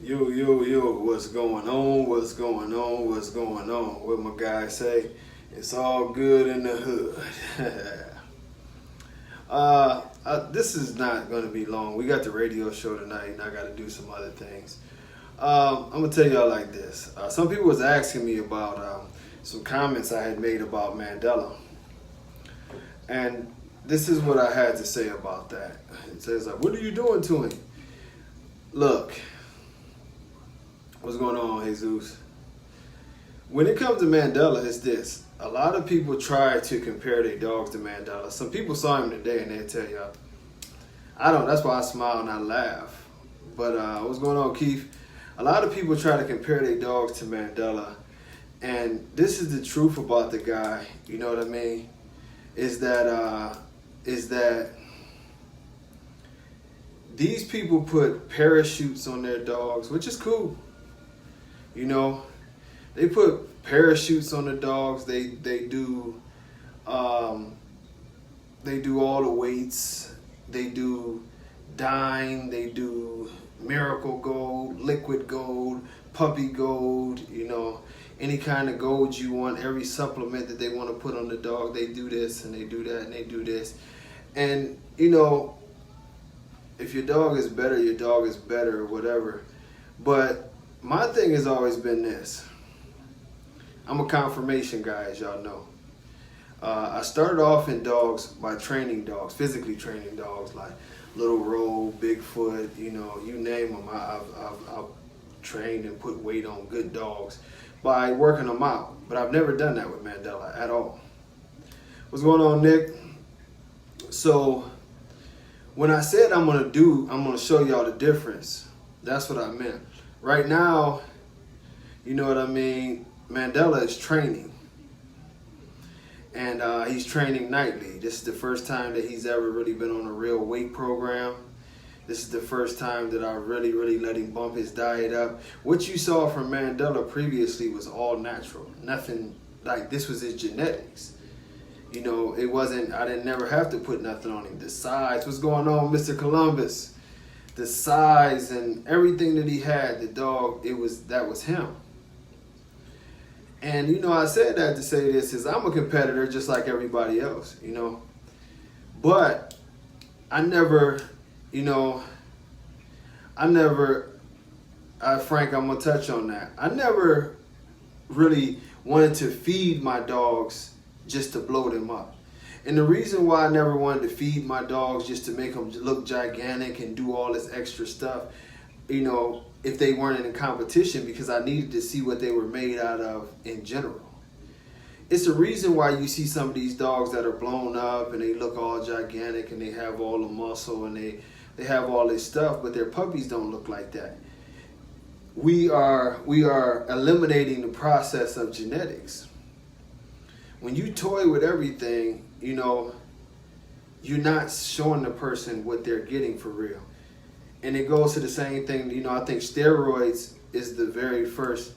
Yo, what's going on? What's going on? What's going on? What my guys say? It's all good in the hood. This is not going to be long. We got the radio show tonight, and I got to do some other things. I'm gonna tell y'all like this. Some people was asking me about some comments I had made about Mandela, and this is what I had to say about that. It says like, "What are you doing to him?" Look. What's going on, Jesus? When it comes to Mandela, it's this. A lot of people try to compare their dogs to Mandela. Some people saw him today and they tell y'all, I don't, that's why I smile and I laugh. But what's going on, Keith? A lot of people try to compare their dogs to Mandela. And this is the truth about the guy, you know what I mean? Is that these people put parachutes on their dogs, which is cool. You know, they put parachutes on the dogs. They do all the weights. They do Dime. They do Miracle Gold, Liquid Gold, Puppy Gold. You know, any kind of gold you want. Every supplement that they want to put on the dog, they do this and they do that and they do this. And you know, if your dog is better, your dog is better or whatever. But my thing has always been this. I'm a confirmation guy, as y'all know. I started off in dogs by training dogs, physically training dogs like Little Roll, Bigfoot, you know, you name them. I've trained and put weight on good dogs by working them out. But I've never done that with Mandela at all. What's going on, Nick? So when I said I'm gonna show y'all the difference, that's what I meant. Right now, you know what I mean, Mandela is training. And he's training nightly. This is the first time that he's ever really been on a real weight program. This is the first time that I really let him bump his diet up. What you saw from Mandela previously was all natural. Nothing, like this was his genetics. You know, it wasn't, I didn't never have to put nothing on him. The size, what's going on, Mr. Columbus? The size and everything that he had, the dog, that was him. And you know, I said that to say this is I'm a competitor just like everybody else, you know. But I never, you know, Frank, I'm gonna touch on that. I never really wanted to feed my dogs just to blow them up. And the reason why I never wanted to feed my dogs just to make them look gigantic and do all this extra stuff, you know, if they weren't in a competition, because I needed to see what they were made out of in general. It's the reason why you see some of these dogs that are blown up and they look all gigantic and they have all the muscle and they have all this stuff, but their puppies don't look like that. We are eliminating the process of genetics. When you toy with everything, you know, you're not showing the person what they're getting for real. And it goes to the same thing, you know, I think steroids is the very first.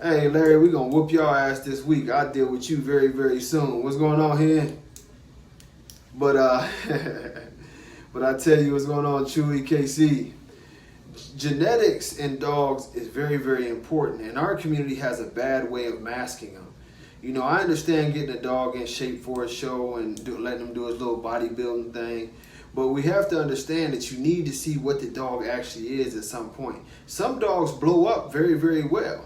Hey, Larry, we're going to whoop your ass this week. I'll deal with you very soon. What's going on here? But but I tell you what's going on, Chewy KC. Genetics in dogs is very important. And our community has a bad way of masking them. You know, I understand getting a dog in shape for a show and letting him do his little bodybuilding thing. But we have to understand that you need to see what the dog actually is at some point. Some dogs blow up very well.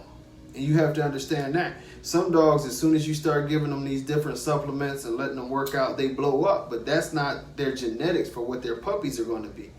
And you have to understand that. Some dogs, as soon as you start giving them these different supplements and letting them work out, they blow up. But that's not their genetics for what their puppies are going to be.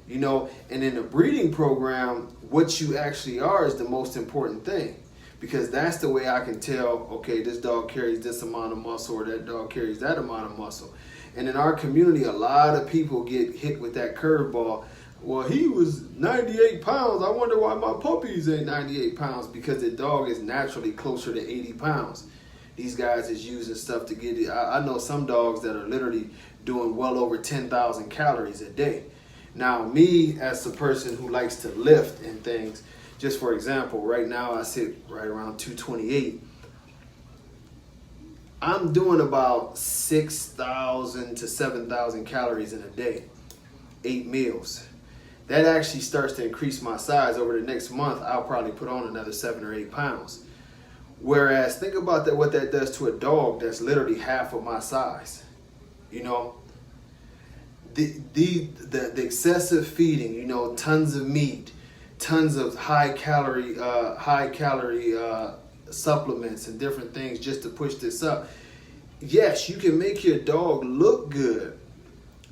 You know, and in the breeding program, what you actually are is the most important thing. Because that's the way I can tell, okay, this dog carries this amount of muscle or that dog carries that amount of muscle. And in our community, a lot of people get hit with that curveball. Well, he was 98 pounds. I wonder why my puppies ain't 98 pounds, because the dog is naturally closer to 80 pounds. These guys is using stuff to get it. I know some dogs that are literally doing well over 10,000 calories a day. Now, me as a person who likes to lift and things, just for example, right now I sit right around 228. I'm doing about 6,000 to 7,000 calories in a day, 8 meals. that actually starts to increase my size. Over the next month, I'll probably put on another 7 or 8 pounds. Whereas, think about that, what that does to a dog that's literally half of my size. You know, the excessive feeding, you know, tons of meat, tons of high calorie supplements and different things just to push this up. Yes, you can make your dog look good,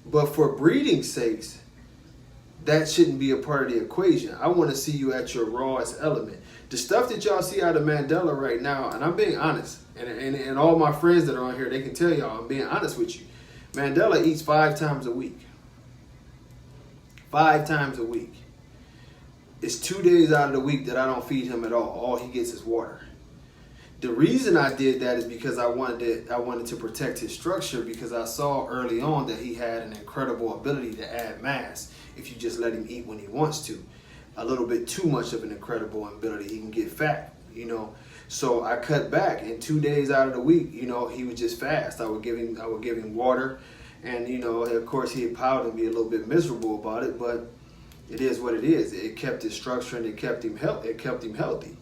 but for breeding sakes, that shouldn't be a part of the equation. I want to see you at your rawest element. The stuff that y'all see out of Mandela right now, and I'm being honest, and all my friends that are on here, they can tell y'all I'm being honest with you. Mandela eats 5 times a week. 5 times a week. It's 2 days out of the week that I don't feed him at all. All he gets is water. The reason I did that is because I wanted to protect his structure, because I saw early on that he had an incredible ability to add mass if you just let him eat when he wants to. A little bit too much of an incredible ability. He can get fat, you know. So I cut back, and 2 days out of the week, you know, he would just fast. I would give him water, and you know, of course he'd pout and be a little bit miserable about it, but it is what it is. It kept his structure and it kept him healthy.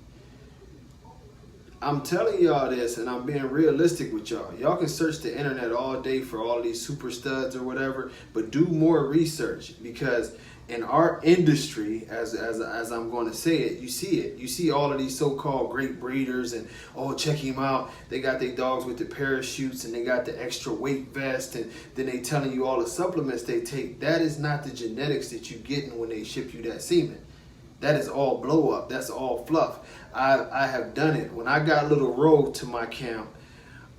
I'm telling y'all this, and I'm being realistic with y'all. Y'all can search the internet all day for all of these super studs or whatever, but do more research, because in our industry, as I'm going to say it. You see all of these so-called great breeders, and oh, check him out. They got their dogs with the parachutes, and they got the extra weight vest, and then they telling you all the supplements they take. That is not the genetics that you're getting when they ship you that semen. That is all blow up. That's all fluff. I have done it. When I got Little Ro to my camp,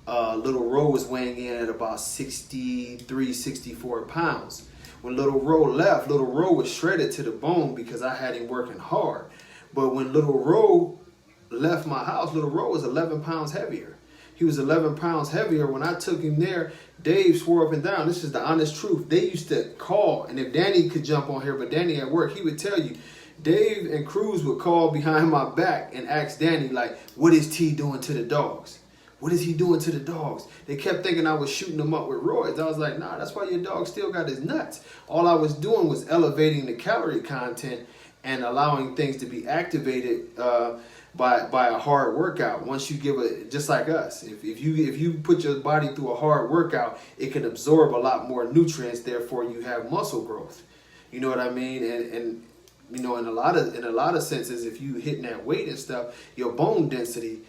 Little Ro was weighing in at about 63, 64 pounds. When Little Ro left, Little Ro was shredded to the bone because I had him working hard. But when Little Ro left my house, Little Ro was 11 pounds heavier. He was 11 pounds heavier. When I took him there, Dave swore up and down. This is the honest truth. They used to call, and if Danny could jump on here, but Danny at work, he would tell you, Dave and Cruz would call behind my back and ask Danny, like, what is T doing to the dogs? What is he doing to the dogs? They kept thinking I was shooting them up with roids. I was like, nah, that's why your dog still got his nuts. All I was doing was elevating the calorie content and allowing things to be activated by a hard workout. Once you give it, just like us, if you put your body through a hard workout, it can absorb a lot more nutrients. Therefore, you have muscle growth. You know what I mean? And you know, in a lot of senses, if you hitting that weight and stuff, your bone density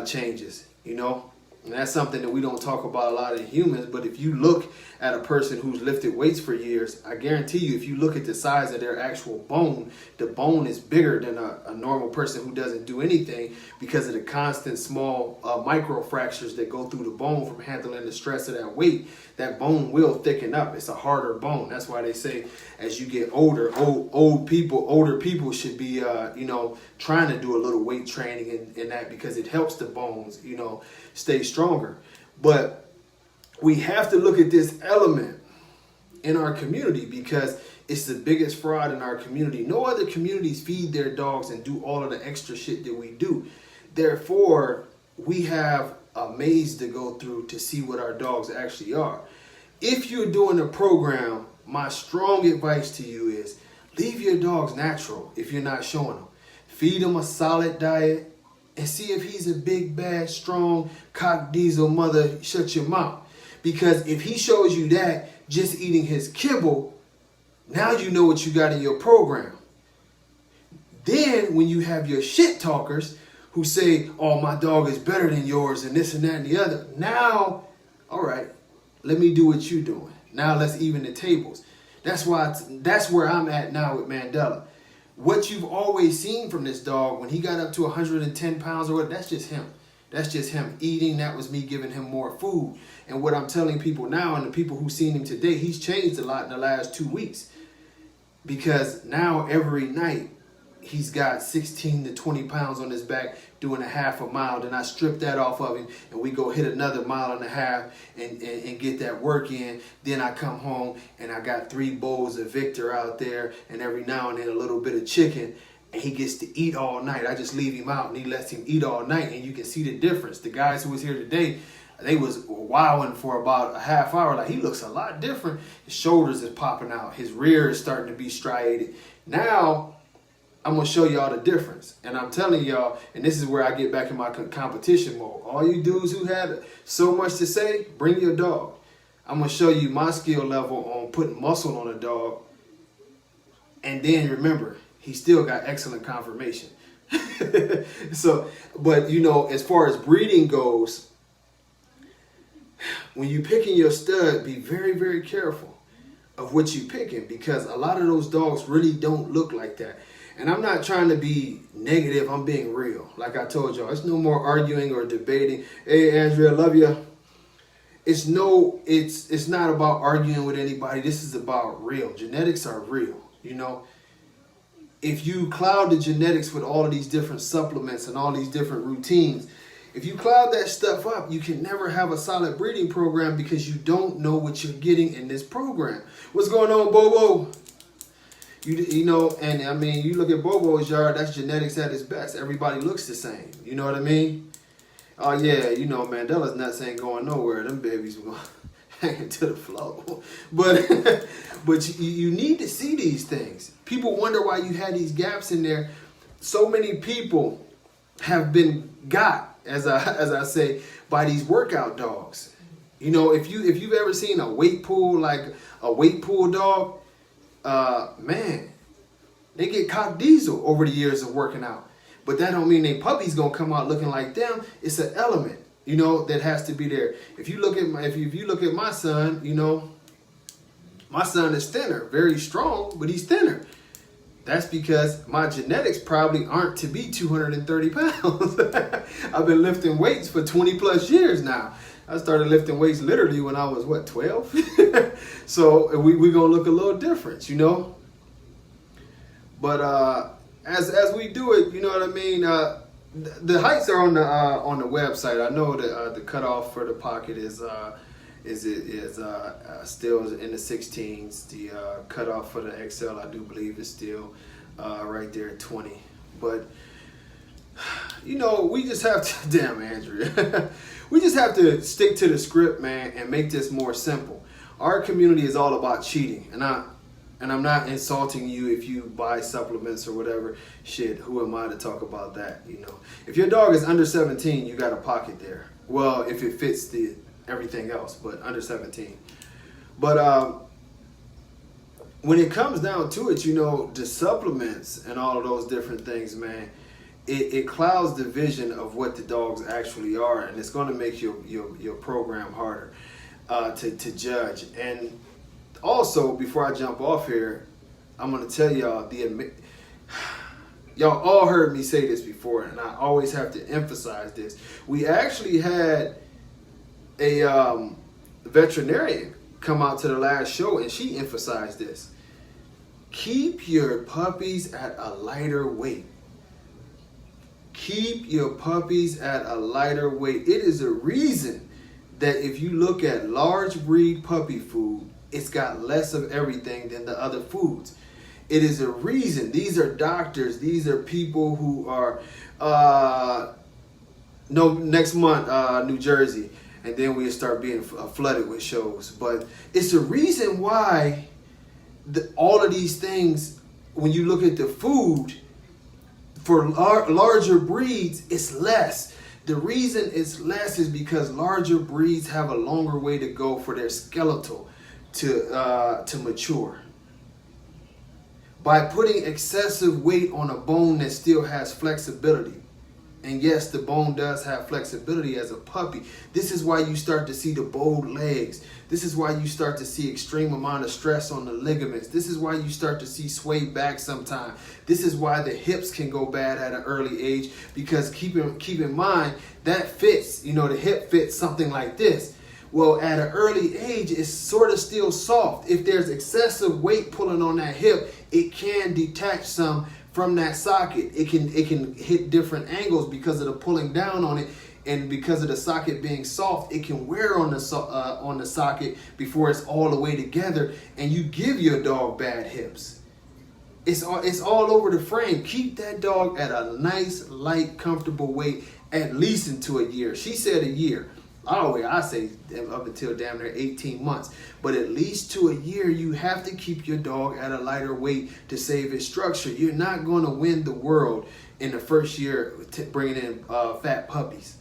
changes. You know, and that's something that we don't talk about a lot in humans. But if you look at a person who's lifted weights for years, I guarantee you, if you look at the size of their actual bone, the bone is bigger than a normal person who doesn't do anything, because of the constant small micro fractures that go through the bone from handling the stress of that weight. That bone will thicken up. It's a harder bone. That's why they say as you get older, older people should be, you know, trying to do a little weight training in that, because it helps the bones, you know, stay stronger. But we have to look at this element in our community, because it's the biggest fraud in our community. No other communities feed their dogs and do all of the extra shit that we do. Therefore, we have a maze to go through to see what our dogs actually are. If you're doing a program, my strong advice to you is leave your dogs natural if you're not showing them. Feed them a solid diet and see if he's a big, bad, strong, cock diesel mother, shut your mouth. Because if he shows you that just eating his kibble, now you know what you got in your program. Then when you have your shit talkers who say, oh, my dog is better than yours and this and that and the other, now, all right, let me do what you're doing. Now let's even the tables. That's where I'm at now with Mandela. What you've always seen from this dog, when he got up to 110 pounds or whatever, that's just him. That's just him eating. That was me giving him more food. And what I'm telling people now, and the people who've seen him today, he's changed a lot in the last 2 weeks. Because now every night, he's got 16 to 20 pounds on his back doing a half a mile. Then I strip that off of him and we go hit another 1.5 miles and get that work in. Then I come home and I got 3 bowls of Victor out there, and every now and then a little bit of chicken, and he gets to eat all night. I just leave him out and he lets him eat all night, and you can see the difference. The guys who was here today, they was wowing for about a half hour. Like, he looks a lot different. His shoulders is popping out. His rear is starting to be striated. Now, I'm going to show y'all the difference. And I'm telling y'all, and this is where I get back in my competition mode. All you dudes who have so much to say, bring your dog. I'm going to show you my skill level on putting muscle on a dog. And then remember, he still got excellent conformation. So, but you know, as far as breeding goes, when you picking your stud, be very, very careful of what you picking, because a lot of those dogs really don't look like that. And I'm not trying to be negative, I'm being real. Like I told y'all, it's no more arguing or debating. Hey, Andrea, love you. It's not about arguing with anybody. This is about real. Genetics are real, you know. If you cloud the genetics with all of these different supplements and all these different routines, if you cloud that stuff up, you can never have a solid breeding program, because you don't know what you're getting in this program. What's going on, Bobo? You know, and I mean, you look at Bobo's yard, that's genetics at its best. Everybody looks the same. You know what I mean? Oh, yeah, you know, Mandela's nuts ain't going nowhere. Them babies were going hanging to the floor. But you need to see these things. People wonder why you had these gaps in there. So many people have been got, as I say, by these workout dogs. You know, if you've ever seen a weight pool, like a weight pool dog, man, they get cock diesel over the years of working out. But that don't mean they puppies gonna come out looking like them. It's an element, you know, that has to be there. If you look at my son, you know, my son is thinner, very strong, but he's thinner. That's because my genetics probably aren't to be 230 pounds. I've been lifting weights for 20 plus years now. I started lifting weights literally when I was, 12? So we gonna look a little different, you know? But as we do it, you know what I mean? The heights are on the website. I know that the cutoff for the pocket is still in the 16s. The cutoff for the XL, I do believe, is still right there at 20. But you know, we just have to, damn, Andrea, we just have to stick to the script, man, and make this more simple. Our community is all about cheating, and I'm not insulting you if you buy supplements or whatever. Shit, who am I to talk about that? You know, if your dog is under 17, you got a pocket there. Well, if it fits the everything else, but under 17. But when it comes down to it, you know, the supplements and all of those different things, man, it clouds the vision of what the dogs actually are, and it's going to make your program harder to judge. And also, before I jump off here, I'm going to tell y'all, y'all all heard me say this before, and I always have to emphasize this. We actually had a veterinarian come out to the last show, and she emphasized this. Keep your puppies at a lighter weight. Keep your puppies at a lighter weight. It is a reason that if you look at large breed puppy food, it's got less of everything than the other foods. It is a reason. These are doctors. These are people who are, next month, New Jersey. And then we'll start being flooded with shows. But it's a reason why all of these things, when you look at the food, for larger breeds, it's less. The reason it's less is because larger breeds have a longer way to go for their skeletal to mature. By putting excessive weight on a bone that still has flexibility, and yes, the bone does have flexibility as a puppy. This is why you start to see the bowed legs. This is why you start to see extreme amount of stress on the ligaments. This is why you start to see sway back sometimes. This is why the hips can go bad at an early age, because keep in mind that fits, you know, the hip fits something like this. Well, at an early age, it's sort of still soft. If there's excessive weight pulling on that hip, it can detach some from that socket. It can hit different angles because of the pulling down on it, and because of the socket being soft, it can wear on the socket before it's all the way together, and you give your dog bad hips. It's all over the frame. Keep that dog at a nice, light, comfortable weight at least into a year. She said a year. I say up until damn near 18 months. But at least to a year, you have to keep your dog at a lighter weight to save its structure. You're not going to win the world in the first year bringing in fat puppies.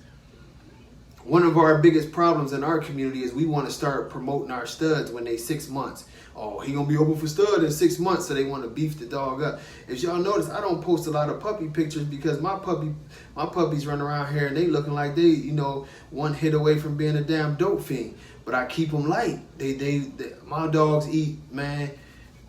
One of our biggest problems in our community is we want to start promoting our studs when they 6 months. Oh, he gonna be open for stud in 6 months, so they want to beef the dog up. As y'all notice, I don't post a lot of puppy pictures because my puppies run around here and they looking like they, one hit away from being a damn dope fiend. But I keep them light. My dogs eat, man,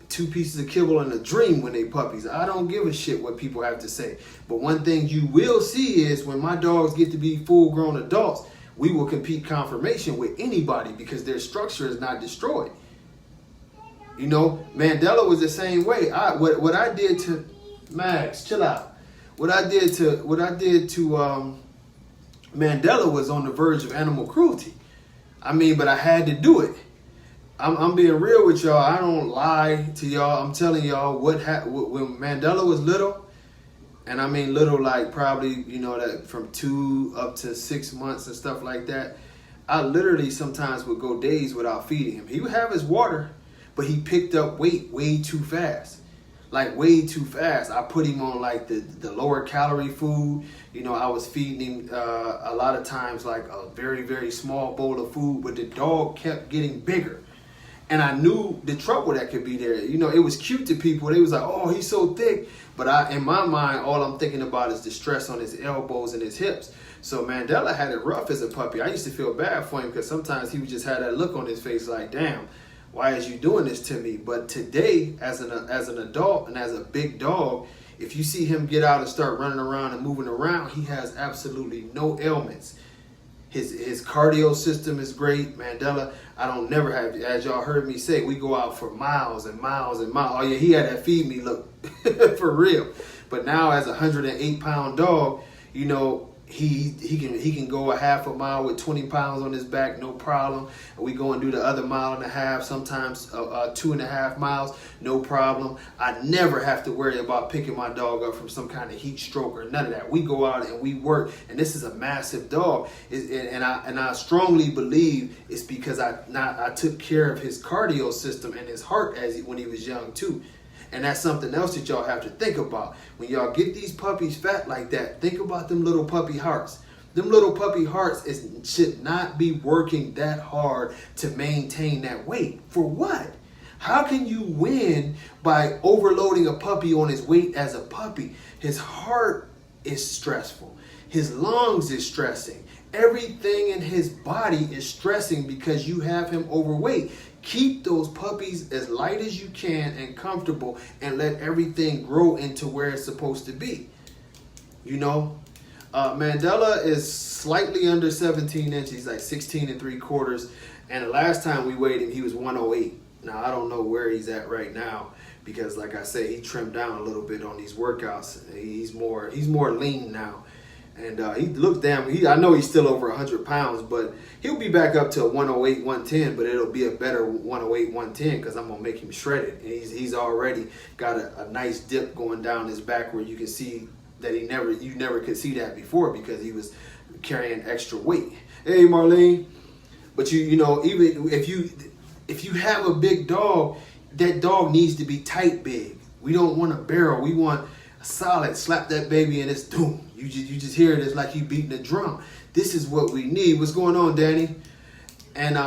2 pieces of kibble and a dream when they puppies. I don't give a shit what people have to say. But one thing you will see is when my dogs get to be full-grown adults, we will compete conformation with anybody because their structure is not destroyed. Mandela was the same way. What I did to Max, chill out. What I did to Mandela was on the verge of animal cruelty. But I had to do it. I'm being real with y'all. I don't lie to y'all. I'm telling y'all when Mandela was little. And I mean little, like probably, that from 2 up to 6 months and stuff like that. I literally sometimes would go days without feeding him. He would have his water, but he picked up weight way too fast. Like way too fast. I put him on like the lower calorie food. I was feeding him a lot of times like a very, very small bowl of food, but the dog kept getting bigger. And I knew the trouble that could be there. It was cute to people. They was like, oh, he's so thick. But in my mind, all I'm thinking about is the stress on his elbows and his hips. So Mandela had it rough as a puppy. I used to feel bad for him because sometimes he would just have that look on his face like, damn, why is you doing this to me? But today, as an adult and as a big dog, if you see him get out and start running around and moving around, he has absolutely no ailments. His cardio system is great. Mandela, I don't never have, as y'all heard me say, we go out for miles and miles and miles. Oh yeah, he had that feed me look for real. But now as a 108-pound dog, he can go a half a mile with 20 pounds on his back, no problem. We go and do the other 1.5 miles, sometimes 2.5 miles, no problem. I never have to worry about picking my dog up from some kind of heat stroke or none of that. We go out and we work, and this is a massive dog, and I strongly believe it's because I took care of his cardio system and his heart when he was young too. And that's something else that y'all have to think about. When y'all get these puppies fat like that, think about them little puppy hearts. Them little puppy hearts should not be working that hard to maintain that weight. For what? How can you win by overloading a puppy on his weight as a puppy? His heart is stressful. His lungs is stressing. Everything in his body is stressing because you have him overweight. Keep those puppies as light as you can and comfortable and let everything grow into where it's supposed to be. Mandela is slightly under 17 inches, he's like 16 3/4. And the last time we weighed him, he was 108. Now, I don't know where he's at right now because, like I say, he trimmed down a little bit on these workouts. He's more lean now. And he looks damn, I know he's still over 100 pounds, but he'll be back up to 108, 110, but it'll be a better 108, 110 because I'm going to make him shredded. And he's already got a nice dip going down his back where you can see that you never could see that before because he was carrying extra weight. Hey, Marlene. But even if you have a big dog, that dog needs to be tight big. We don't want a barrel. We want a solid, slap that baby and it's doom. You just hear it, it's like you beating a drum. This is what we need. What's going on, Danny? And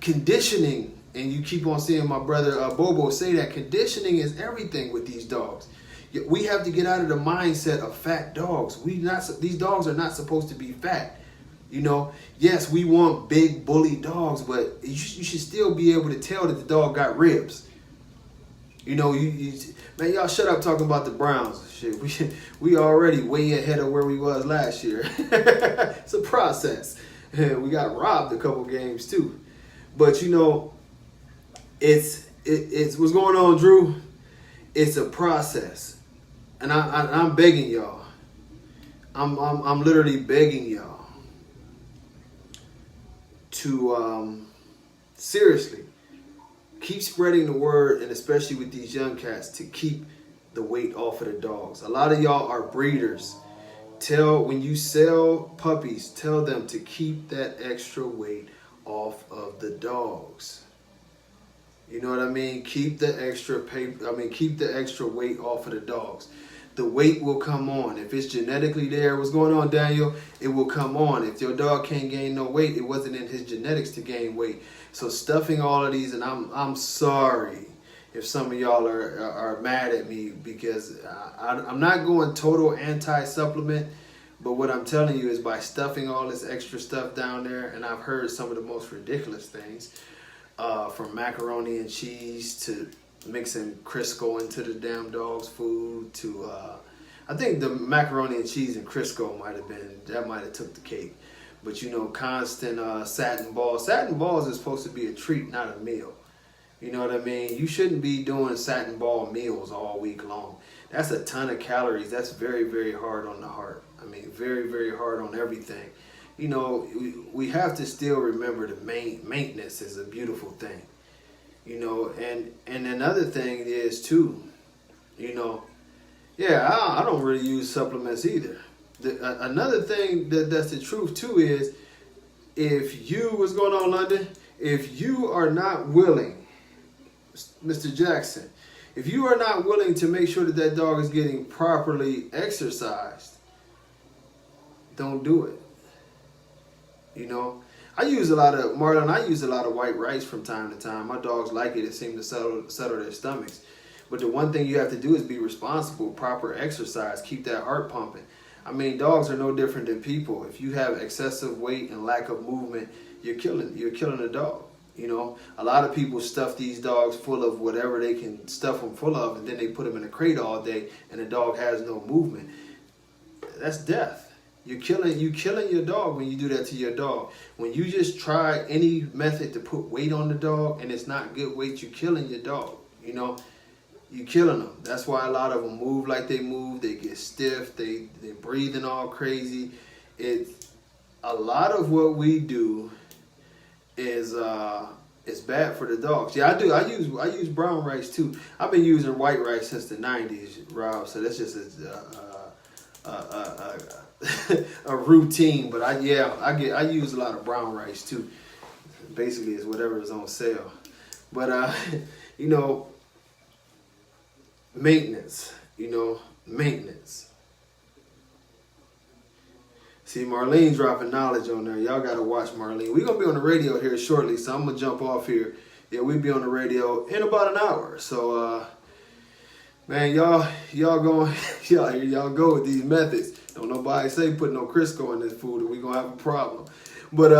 conditioning, and you keep on seeing my brother Bobo say that conditioning is everything with these dogs. We have to get out of the mindset of fat dogs. These dogs are not supposed to be fat. Yes, we want big bully dogs, but you should still be able to tell that the dog got ribs. Man, y'all shut up talking about the Browns. Shit, we already way ahead of where we was last year. It's a process. We got robbed a couple games too. But it's what's going on, Drew. It's a process, and I'm begging y'all. I'm literally begging y'all to seriously keep spreading the word, and especially with these young cats, to keep the weight off of the dogs. A lot of y'all are breeders. when you sell puppies, tell them to keep that extra weight off of the dogs. You know what I mean? Keep the extra keep the extra weight off of the dogs. The weight will come on. If it's genetically there, what's going on, Daniel? It will come on. If your dog can't gain no weight, it wasn't in his genetics to gain weight. So stuffing all of these, and I'm sorry if some of y'all are mad at me, because I'm not going total anti-supplement, but what I'm telling you is by stuffing all this extra stuff down there, and I've heard some of the most ridiculous things, from macaroni and cheese to mixing Crisco into the damn dog's food to, I think the macaroni and cheese and Crisco might have took the cake. But you know, constant satin balls. Satin balls is supposed to be a treat, not a meal. You know what I mean? You shouldn't be doing satin ball meals all week long. That's a ton of calories. That's very, very hard on the heart. I mean, very, very hard on everything. You know, we have to still remember the maintenance is a beautiful thing. You know, and another thing is too, you know, yeah, I don't really use supplements either. Another thing that's the truth too is, what's going on, London? If you are not willing, Mr. Jackson, if you are not willing to make sure that dog is getting properly exercised, don't do it. You know, I use a lot of white rice from time to time. My dogs like it. It seems to settle their stomachs. But the one thing you have to do is be responsible, proper exercise, keep that heart pumping. I mean, dogs are no different than people. If you have excessive weight and lack of movement, you're killing a dog. You know, a lot of people stuff these dogs full of whatever they can stuff them full of, and then they put them in a crate all day, and the dog has no movement. That's death. You're killing your dog when you do that to your dog. When you just try any method to put weight on the dog and it's not good weight, you're killing your dog. You know, you're killing them. That's why a lot of them move like they move. They get stiff. They're breathing all crazy. It's a lot of what we do is bad for the dogs. Yeah, I do. I use brown rice too. I've been using white rice since the 90s, Rob. So that's just a routine, but I use a lot of brown rice too. Basically, it's whatever is on sale. But you know, maintenance. See, Marlene dropping knowledge on there. Y'all gotta watch Marlene. We're gonna be on the radio here shortly, so I'm gonna jump off here. Yeah, we'll be on the radio in about an hour. So man, y'all go with these methods. Don't nobody say put no Crisco in this food or we gonna have a problem. But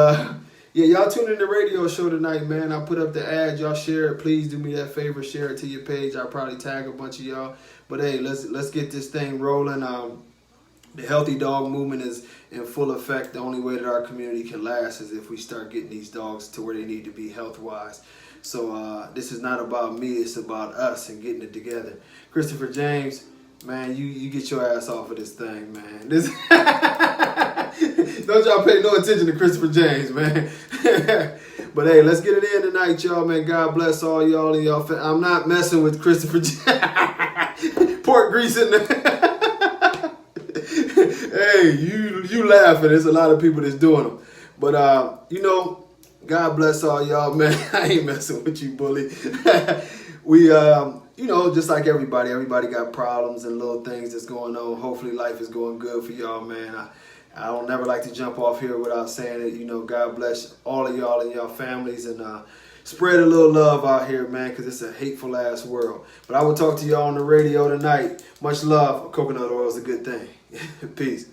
yeah, y'all tune in the radio show tonight, man. I put up the ad, y'all share it. Please do me that favor, share it to your page. I'll probably tag a bunch of y'all. But hey, let's get this thing rolling. The healthy dog movement is in full effect. The only way that our community can last is if we start getting these dogs to where they need to be health-wise. So this is not about me, it's about us and getting it together. Christopher James, man, you get your ass off of this thing, man. Don't y'all pay no attention to Christopher James, man. But hey, let's get it in tonight, y'all, man. God bless all y'all and y'all. I'm not messing with Christopher James. Pork grease in there. Hey, you laughing. There's a lot of people that's doing them. But, you know, God bless all y'all, man. I ain't messing with you, bully. We, you know, just like everybody got problems and little things that's going on. Hopefully life is going good for y'all, man. I don't never like to jump off here without saying it. You know, God bless all of y'all and y'all families, and spread a little love out here, man, because it's a hateful ass world. But I will talk to y'all on the radio tonight. Much love. Coconut oil is a good thing. Peace.